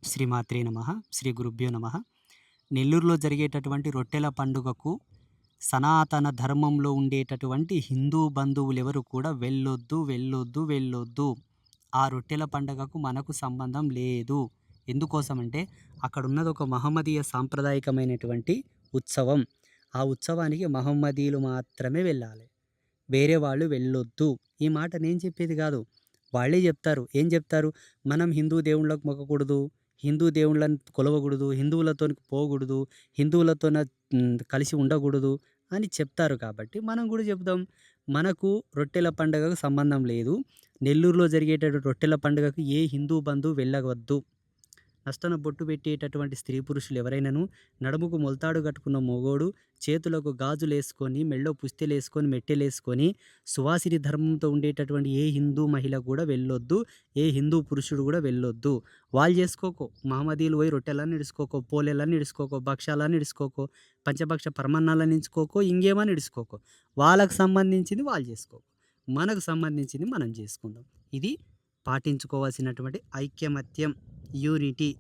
శ్రీమాత్రే నమః. శ్రీ గురుభ్యో నమః. నెల్లూరులో జరిగేటటువంటి రొట్టెల పండుగకు సనాతన ధర్మంలో ఉండేటటువంటి హిందూ బంధువులెవరు కూడా వెళ్ళొద్దు, వెళ్ళొద్దు, వెళ్ళొద్దు. ఆ రొట్టెల పండగకు మనకు సంబంధం లేదు. ఎందుకోసమంటే అక్కడున్నది ఒక మహమ్మదీయ సాంప్రదాయకమైనటువంటి ఉత్సవం. ఆ ఉత్సవానికి మహమ్మదీయులు మాత్రమే వెళ్ళాలి. వేరే వాళ్ళు వెళ్ళొద్దు. ఈ మాట నేను చెప్పేది కాదు. వాళ్ళే చెప్తారు. ఏం చెప్తారు? మనం హిందూ దేవుళ్ళకు మొక్కకూడదు. హిందూ దేవుళ్ళని కొలవకూడదు. హిందువులతోని పోకూడదు. హిందువులతోన కలిసి ఉండకూడదు అని చెప్తారు కాబట్టి మనం కూడా చెప్దాం. మనకు రొట్టెల పండుగకు సంబంధం లేదు. నెల్లూరులో జరిగేటటువంటి రొట్టెల పండుగకు ఏ హిందూ బంధువు వెళ్ళవద్దు. నష్టన బొట్టు పెట్టేటటువంటి స్త్రీ పురుషులు ఎవరైనాను నడుముకు మొలతాడు కట్టుకున్న మొగోడు చేతులకు గాజులేసుకొని మెళ్ళో పుస్తెలేసుకొని మెట్టెలేసుకొని సువాసిని ధర్మంతో ఉండేటటువంటి ఏ హిందూ మహిళ కూడా వెళ్ళొద్దు. ఏ హిందూ పురుషుడు కూడా వెళ్ళొద్దు. వాళ్ళు చేసుకోకో మహమ్మదీయులు పోయి రొట్టెలన్నీ ఇడుచుకోకో, పోలేలన్నీ ఇడుచుకోకో, భక్ష్యాలన్నీ ఇడుచుకోకో, పంచభక్ష పరమాన్నాలని ఇడుచుకోకో, ఇంకేమని ఇడుచుకోకో. వాళ్ళకు సంబంధించింది వాళ్ళు చేసుకోకో. మనకు సంబంధించింది మనం చేసుకుందాం. ఇది పాటించుకోవాల్సినటువంటి ఐక్యమత్యం, యూనిటీ.